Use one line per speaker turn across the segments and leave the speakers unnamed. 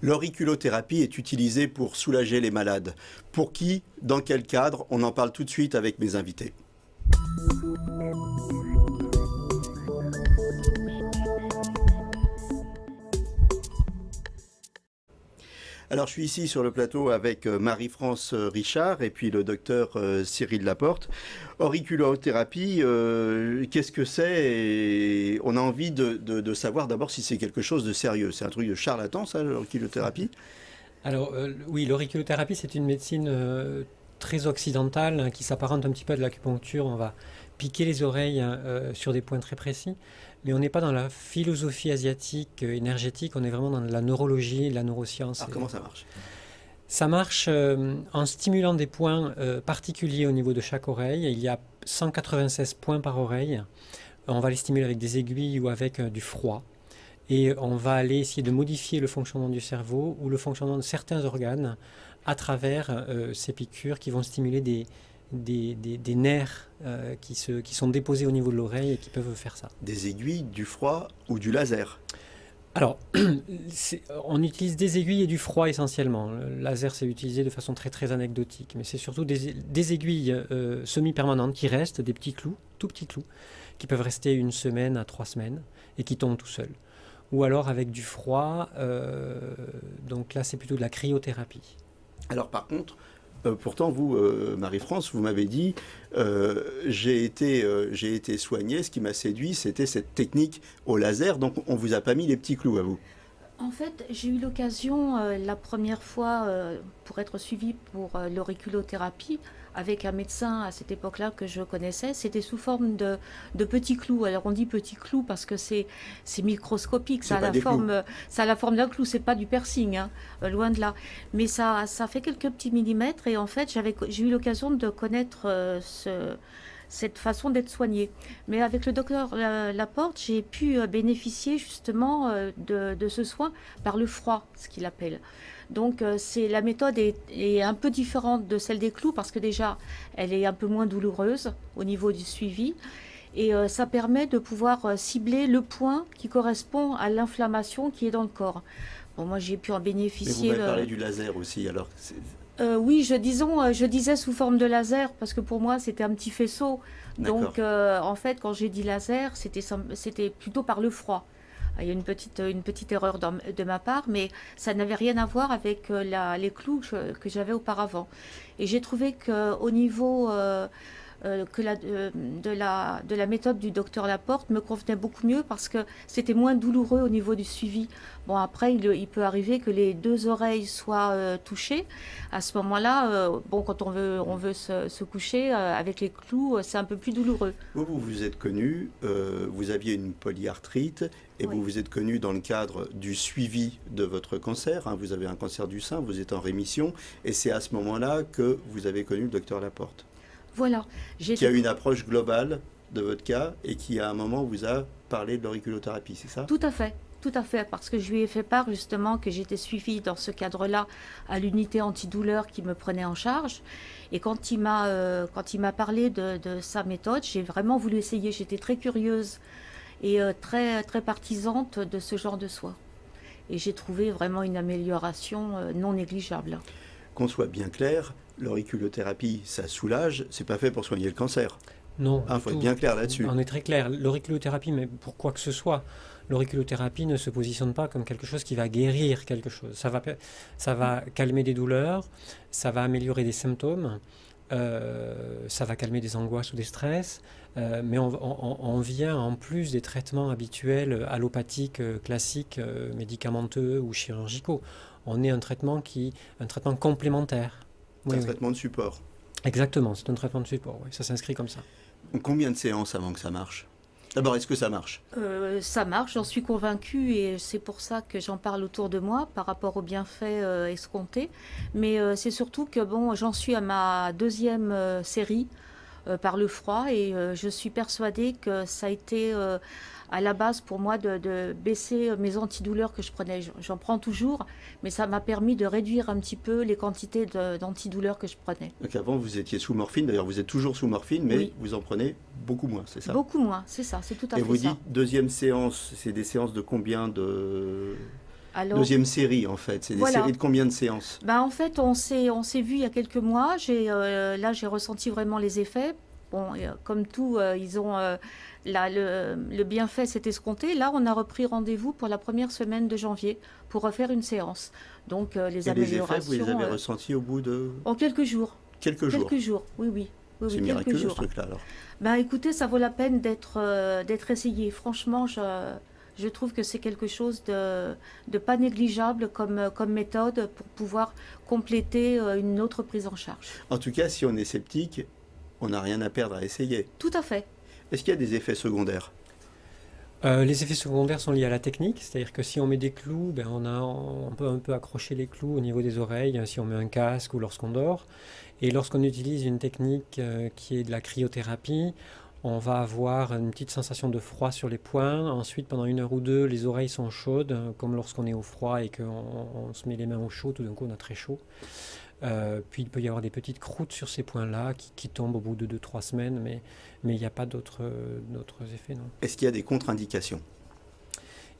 L'auriculothérapie est utilisée pour soulager les malades. Pour qui? Dans quel cadre? On en parle tout de suite avec mes invités. Alors, je suis ici sur le plateau avec Marie-France Richard et puis le docteur Cyril Laporte. Auriculothérapie, qu'est-ce que c'est? Et on a envie de savoir d'abord si c'est quelque chose de sérieux. C'est un truc de charlatan, ça, l'auriculothérapie?
Alors oui, l'auriculothérapie, c'est une médecine très occidentale hein, qui s'apparente un petit peu à de l'acupuncture. On va piquer les oreilles sur des points très précis, mais on n'est pas dans la philosophie asiatique énergétique, on est vraiment dans la neurologie, la neuroscience.
Alors, comment ça marche?
Ça marche en stimulant des points particuliers au niveau de chaque oreille. Il y a 196 points par oreille. On va les stimuler avec des aiguilles ou avec du froid. Et on va aller essayer de modifier le fonctionnement du cerveau ou le fonctionnement de certains organes à travers ces piqûres qui vont stimuler des nerfs qui sont déposés au niveau de l'oreille et qui peuvent faire ça.
Des aiguilles, du froid ou du laser?
Alors, on utilise des aiguilles et du froid essentiellement. Le laser, c'est utilisé de façon très très anecdotique, mais c'est surtout des aiguilles semi-permanentes qui restent, des petits clous, tout petits clous, qui peuvent rester 1 semaine à 3 semaines et qui tombent tout seuls. Ou alors avec du froid, donc là c'est plutôt de la cryothérapie.
Alors par contre, pourtant vous, Marie-France, vous m'avez dit, j'ai été soigné, ce qui m'a séduit, c'était cette technique au laser, donc on vous a pas mis les petits clous à vous.
En fait, j'ai eu l'occasion la première fois pour être suivie pour l'auriculothérapie avec un médecin à cette époque-là que je connaissais. C'était sous forme de petits clous. Alors on dit petits clous parce que c'est microscopique. Ça a la forme d'un clou. C'est pas du piercing, hein, loin de là. Mais ça fait quelques petits millimètres. Et en fait, j'ai eu l'occasion de connaître cette façon d'être soignée. Mais avec le docteur Laporte, j'ai pu bénéficier justement de ce soin par le froid, ce qu'il appelle. Donc la méthode est un peu différente de celle des clous parce que déjà, elle est un peu moins douloureuse au niveau du suivi. Et ça permet de pouvoir cibler le point qui correspond à l'inflammation qui est dans le corps. Bon, moi, j'ai pu en bénéficier.
Mais vous m'avez parlé du laser aussi, alors...
Oui, je disais sous forme de laser parce que pour moi c'était un petit faisceau. Donc en fait quand j'ai dit laser c'était plutôt par le froid. Il y a une petite erreur de ma part, mais ça n'avait rien à voir avec les clous que j'avais auparavant. Et j'ai trouvé qu'au niveau de la méthode du docteur Laporte me convenait beaucoup mieux parce que c'était moins douloureux au niveau du suivi. Bon, après, il peut arriver que les 2 oreilles soient touchées. À ce moment-là, quand on veut se coucher avec les clous, c'est un peu plus douloureux.
Vous vous êtes connu, vous aviez une polyarthrite et
Oui.
vous vous êtes connu dans le cadre du suivi de votre cancer. Hein, vous avez un cancer du sein, vous êtes en rémission et c'est à ce moment-là que vous avez connu le docteur Laporte.
Voilà.
Qui a eu une approche globale de votre cas et qui à un moment vous a parlé de l'auriculothérapie, c'est ça?
Tout à fait, parce que je lui ai fait part justement que j'étais suivie dans ce cadre-là à l'unité antidouleur qui me prenait en charge. Et quand il m'a parlé de sa méthode, j'ai vraiment voulu essayer. J'étais très curieuse et très, très partisante de ce genre de soins. Et j'ai trouvé vraiment une amélioration non négligeable.
Qu'on soit bien clair, l'auriculothérapie, ça soulage, c'est pas fait pour soigner le cancer.
Non,
Il faut être bien clair là-dessus.
On est très clair. L'auriculothérapie, mais pour quoi que ce soit, l'auriculothérapie ne se positionne pas comme quelque chose qui va guérir quelque chose. Ça va calmer des douleurs, ça va améliorer des symptômes, ça va calmer des angoisses ou des stress, mais on vient en plus des traitements habituels allopathiques, classiques, médicamenteux ou chirurgicaux. On est un traitement complémentaire.
C'est un traitement de support.
Exactement, c'est un traitement de support, oui, ça s'inscrit comme ça.
Combien de séances avant que ça marche? D'abord, est-ce que ça marche?
Ça marche, j'en suis convaincue et c'est pour ça que j'en parle autour de moi par rapport aux bienfaits escomptés. Mais c'est surtout que j'en suis à ma 2e série par le froid et je suis persuadée que ça a été à la base pour moi de baisser mes antidouleurs que je prenais. J'en prends toujours, mais ça m'a permis de réduire un petit peu les quantités d'antidouleurs que je prenais.
Donc avant, vous étiez sous morphine, d'ailleurs vous êtes toujours sous morphine, mais oui, vous en prenez beaucoup moins, c'est ça?
Beaucoup moins, c'est ça, c'est tout à fait ça.
Et vous dites, 2e séance, c'est des séances de combien de...
Alors,
Deuxième série, en fait. C'est des
voilà.
séries de combien de séances?
Ben, en fait, on s'est vu il y a quelques mois. Là, j'ai ressenti vraiment les effets. Bon, comme tout, ils ont le bienfait s'est escompté. Là, on a repris rendez-vous pour la première semaine de janvier pour refaire une séance. Donc, les
Et les effets, vous les
améliorations
avez ressentis au bout de
en quelques jours.
quelques jours?
Quelques jours, oui, oui. Oui,
C'est
oui, quelques
miraculeux, ce
jours.
truc-là, alors.
Ben, écoutez, ça vaut la peine d'être essayé. Franchement, je trouve que c'est quelque chose de pas négligeable comme méthode pour pouvoir compléter une autre prise en charge.
En tout cas, si on est sceptique, on n'a rien à perdre à essayer.
Tout à fait.
Est-ce qu'il y a des effets secondaires?
Les effets secondaires sont liés à la technique, c'est-à-dire que si on met des clous, ben on peut un peu accrocher les clous au niveau des oreilles, si on met un casque ou lorsqu'on dort. Et lorsqu'on utilise une technique qui est de la cryothérapie, on va avoir une petite sensation de froid sur les poings. Ensuite, pendant 1 heure ou deux, les oreilles sont chaudes, comme lorsqu'on est au froid et qu'on se met les mains au chaud, tout d'un coup on a très chaud. Puis il peut y avoir des petites croûtes sur ces points-là qui tombent au bout de 2-3 semaines, mais il n'y a pas d'autres effets, non.
Est-ce qu'il y a des contre-indications?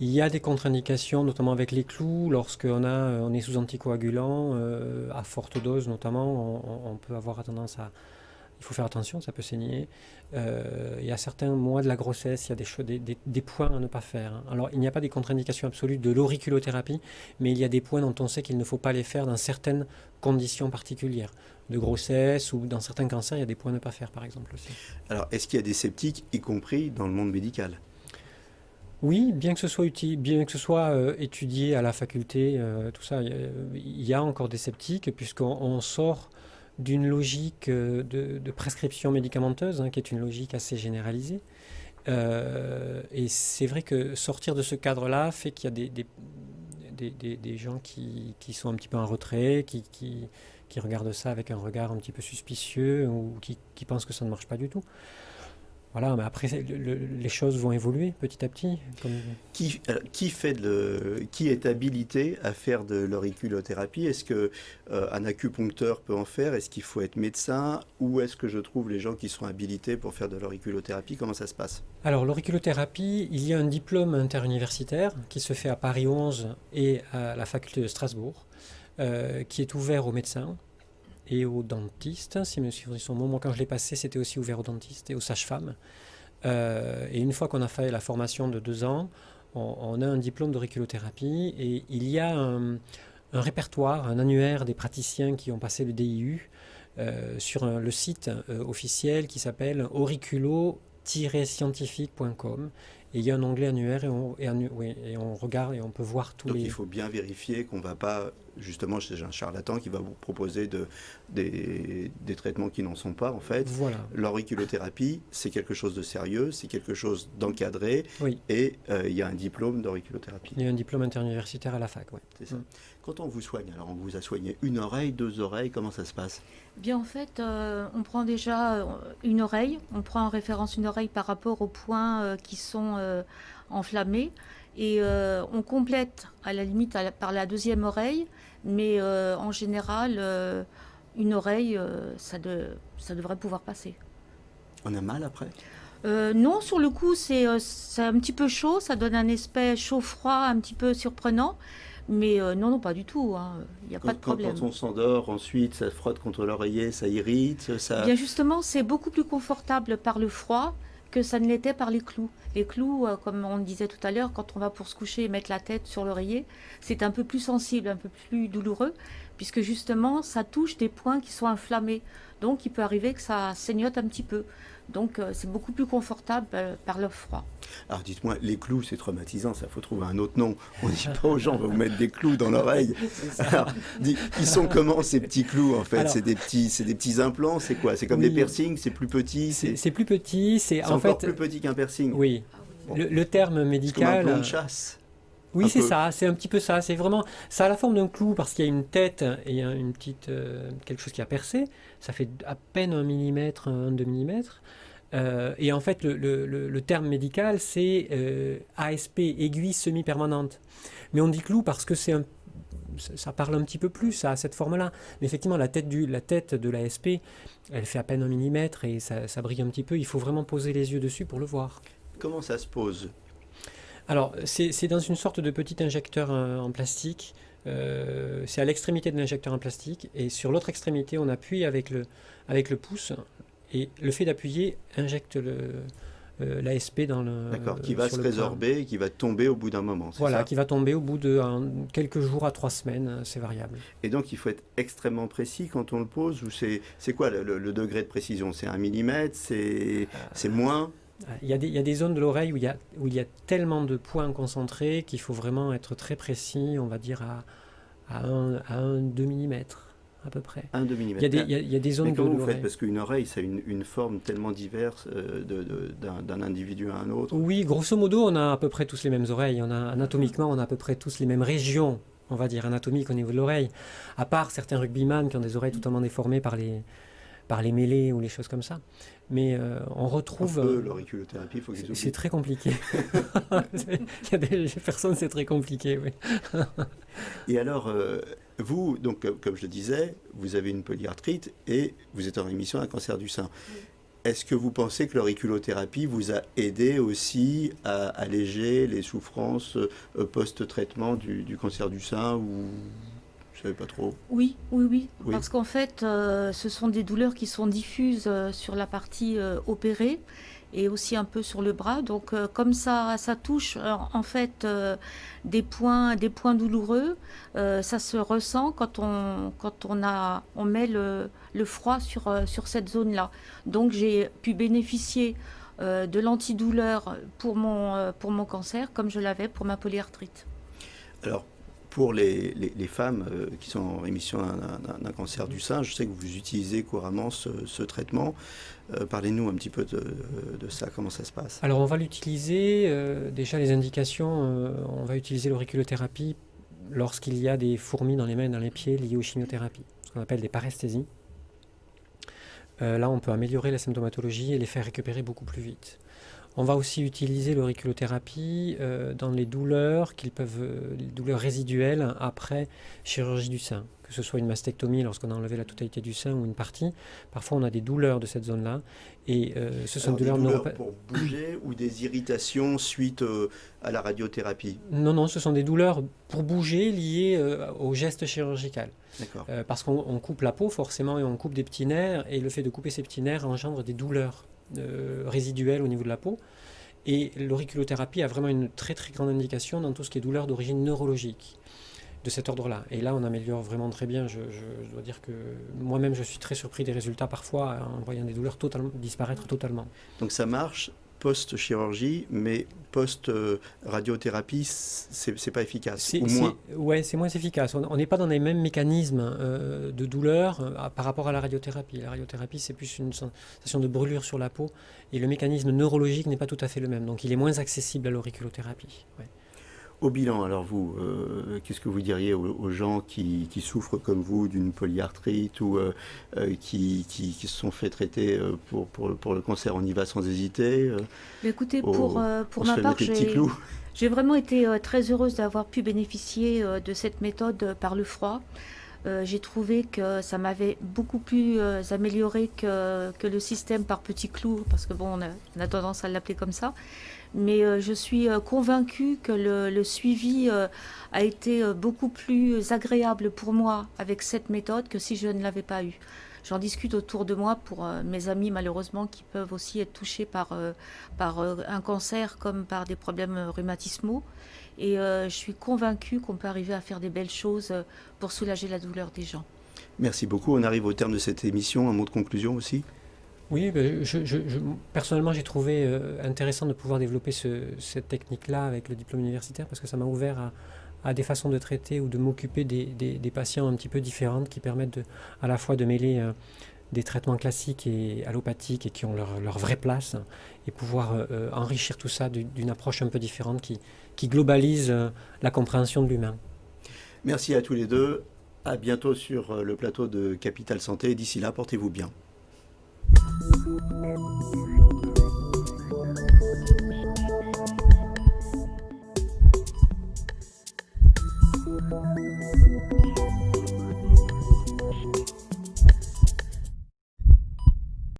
Il y a des contre-indications, notamment avec les clous, on est sous anticoagulant, à forte dose notamment, on peut avoir tendance à... Il faut faire attention, ça peut saigner. Il y a certains mois de la grossesse, il y a des points à ne pas faire, hein. Alors, il n'y a pas des contre-indications absolues de l'auriculothérapie, mais il y a des points dont on sait qu'il ne faut pas les faire dans certaines conditions particulières. De grossesse ou dans certains cancers, il y a des points à ne pas faire, par exemple, aussi.
Alors, est-ce qu'il y a des sceptiques, y compris dans le monde médical?
Oui, bien que ce soit utile, bien que ce soit étudié à la faculté, tout ça, il y a encore des sceptiques, puisqu'on sort d'une logique de prescription médicamenteuse, hein, qui est une logique assez généralisée. Et c'est vrai que sortir de ce cadre-là fait qu'il y a des gens qui sont un petit peu en retrait, qui regardent ça avec un regard un petit peu suspicieux ou qui pensent que ça ne marche pas du tout. Voilà, mais après, les choses vont évoluer petit à petit.
Qui est habilité à faire de l'auriculothérapie? Est-ce qu'un acupuncteur peut en faire? Est-ce qu'il faut être médecin? Où est-ce que je trouve les gens qui sont habilités pour faire de l'auriculothérapie? Comment ça se passe?
Alors, l'auriculothérapie, il y a un diplôme interuniversitaire qui se fait à Paris 11 et à la faculté de Strasbourg, qui est ouvert aux médecins et aux dentistes, si mes souvenirs sont bons. Moi, quand je l'ai passé, c'était aussi ouvert aux dentistes et aux sages-femmes. Et une fois qu'on a fait la formation de 2 ans, on a un diplôme d'auriculothérapie et il y a un répertoire, un annuaire des praticiens qui ont passé le DIU sur le site officiel qui s'appelle auriculo-scientifique.com. Et il y a un onglet annuaire et on regarde et on peut voir tous
Donc
les...
il faut bien vérifier qu'on ne va pas, justement, chez un charlatan qui va vous proposer des traitements qui n'en sont pas, en fait.
Voilà.
L'auriculothérapie, c'est quelque chose de sérieux, c'est quelque chose d'encadré,
Oui.
Et il y a un diplôme d'auriculothérapie.
Il y a un diplôme interuniversitaire à la fac, oui.
C'est ça. Quand on vous soigne, alors on vous a soigné une oreille, 2 oreilles, comment ça se passe?
Bien, en fait, on prend déjà une oreille. On prend en référence une oreille par rapport aux points qui sont enflammés. Et on complète, à la limite, par la deuxième oreille. Mais en général, une oreille, ça devrait pouvoir passer.
On a mal après?
Non, sur le coup, c'est un petit peu chaud. Ça donne un aspect chaud-froid un petit peu surprenant. Mais non, pas du tout, hein. Il n'y a pas de problème.
Quand on s'endort, ensuite, ça frotte contre l'oreiller, ça irrite, ça...
Bien justement, c'est beaucoup plus confortable par le froid que ça ne l'était par les clous. Les clous, comme on le disait tout à l'heure, quand on va pour se coucher et mettre la tête sur l'oreiller, c'est un peu plus sensible, un peu plus douloureux, puisque justement, ça touche des points qui sont inflammés. Donc, il peut arriver que ça saignote un petit peu. Donc, c'est beaucoup plus confortable par le froid.
Alors, dites-moi, les clous, c'est traumatisant, ça, faut trouver un autre nom. On ne dit pas aux gens, on va vous mettre des clous dans l'oreille. Alors, ils sont comment, ces petits clous, en fait?
Alors,
c'est des petits implants, c'est quoi? C'est comme des piercings, c'est plus petit?
C'est plus petit, c'est en
encore
fait...
plus petit qu'un piercing?
Oui.
Bon.
Le terme
C'est comme un
médical...
plomb de chasse.
Oui, c'est
peu.
ça, c'est un petit peu ça. C'est vraiment, ça a la forme d'un clou parce qu'il y a une tête et il y a une petite, quelque chose qui a percé. Ça fait à peine 1 millimètre, 1-2 millimètres. Et en fait, le terme médical, c'est ASP, aiguille semi-permanente. Mais on dit clou parce que ça parle un petit peu plus, ça a cette forme-là. Mais effectivement, la tête de l'ASP, elle fait à peine 1 millimètre et ça brille un petit peu. Il faut vraiment poser les yeux dessus pour le voir.
Comment ça se pose?
Alors, c'est dans une sorte de petit injecteur en plastique. C'est à l'extrémité de l'injecteur en plastique. Et sur l'autre extrémité, on appuie avec le pouce. Et le fait d'appuyer injecte l'ASP dans le...
D'accord, qui va se
sur le
résorber et qui va tomber au bout d'un moment, c'est
Voilà,
ça?
qui va tomber au bout de quelques jours à 3 semaines, c'est variable.
Et donc il faut être extrêmement précis quand on le pose, ou c'est quoi le degré de précision? C'est 1 millimètre, c'est moins?
Il y a des zones de l'oreille où il y a tellement de points concentrés qu'il faut vraiment être très précis, on va dire à 2 mm à peu près.
1-2 mm.
Il y a des zones
Mais
de
comment vous
l'oreille.
faites? Parce qu'une oreille, ça a une forme tellement diverse d'un individu à un autre.
Oui, grosso modo, on a à peu près tous les mêmes oreilles. Anatomiquement, on a à peu près tous les mêmes régions, on va dire, anatomiques au niveau de l'oreille. À part certains rugbyman qui ont des oreilles totalement déformées par les mêlées ou les choses comme ça. Mais on retrouve...
L'auriculothérapie, il faut qu'ils oublient.
C'est très compliqué. Il y a des personnes, c'est très compliqué, oui.
Et alors, vous, donc, comme je le disais, vous avez une polyarthrite et vous êtes en rémission d'un cancer du sein. Est-ce que vous pensez que l'auriculothérapie vous a aidé aussi à alléger les souffrances post-traitement du cancer du sein, ou je ne savez pas trop?
Oui.
Oui.
Parce qu'en fait, ce sont des douleurs qui sont diffuses sur la partie opérée et aussi un peu sur le bras. Donc, comme ça touche en fait des points douloureux, ça se ressent quand on met le froid sur cette zone-là. Donc, j'ai pu bénéficier de l'antidouleur pour mon cancer, comme je l'avais pour ma polyarthrite.
Alors, pour les femmes qui sont en rémission d'un cancer du sein, je sais que vous utilisez couramment ce traitement. Parlez-nous un petit peu de ça, comment ça se passe?
Alors on va l'utiliser, déjà les indications, on va utiliser l'auriculothérapie lorsqu'il y a des fourmis dans les mains et dans les pieds liées aux chimiothérapies, ce qu'on appelle des paresthésies. Là on peut améliorer la symptomatologie et les faire récupérer beaucoup plus vite. On va aussi utiliser l'auriculothérapie dans les douleurs les douleurs résiduelles après chirurgie du sein, que ce soit une mastectomie lorsqu'on a enlevé la totalité du sein ou une partie. Parfois on a des douleurs de cette zone-là et ce sont
Alors,
des
douleurs pour bouger ou des irritations suite à la radiothérapie?
Non, ce sont des douleurs pour bouger liées au geste chirurgical.
D'accord.
Parce qu'on coupe la peau forcément et on coupe des petits nerfs et le fait de couper ces petits nerfs engendre des douleurs résiduelles au niveau de la peau. Et l'auriculothérapie a vraiment une très très grande indication dans tout ce qui est douleur d'origine neurologique de cet ordre-là. Et là, on améliore vraiment très bien. Je dois dire que moi-même, je suis très surpris des résultats parfois en voyant des douleurs disparaître totalement.
Donc ça marche post-chirurgie, mais post-radiothérapie, c'est pas efficace, ou moins?
Ouais, c'est moins efficace. On n'est pas dans les mêmes mécanismes de douleur par rapport à la radiothérapie. La radiothérapie, c'est plus une sensation de brûlure sur la peau, et le mécanisme neurologique n'est pas tout à fait le même. Donc il est moins accessible à l'auriculothérapie. Ouais.
Au bilan, alors vous, qu'est-ce que vous diriez aux gens qui souffrent comme vous d'une polyarthrite ou qui se sont fait traiter pour le cancer? On y va sans hésiter?
Écoutez, pour ma part, j'ai vraiment été très heureuse d'avoir pu bénéficier de cette méthode par le froid. J'ai trouvé que ça m'avait beaucoup plus amélioré que le système par petits clous, parce que bon, on a tendance à l'appeler comme ça. Mais je suis convaincue que le suivi a été beaucoup plus agréable pour moi avec cette méthode que si je ne l'avais pas eu. J'en discute autour de moi pour mes amis malheureusement qui peuvent aussi être touchés par un cancer comme par des problèmes rhumatismaux. Et je suis convaincue qu'on peut arriver à faire des belles choses pour soulager la douleur des gens.
Merci beaucoup. On arrive au terme de cette émission. Un mot de conclusion aussi?
Oui, personnellement, j'ai trouvé intéressant de pouvoir développer cette technique-là avec le diplôme universitaire parce que ça m'a ouvert à des façons de traiter ou de m'occuper des patients un petit peu différentes qui permettent à la fois de mêler des traitements classiques et allopathiques et qui ont leur vraie place et pouvoir enrichir tout ça d'une approche un peu différente qui globalise la compréhension de l'humain.
Merci à tous les deux. À bientôt sur le plateau de Capital Santé. D'ici là, portez-vous bien.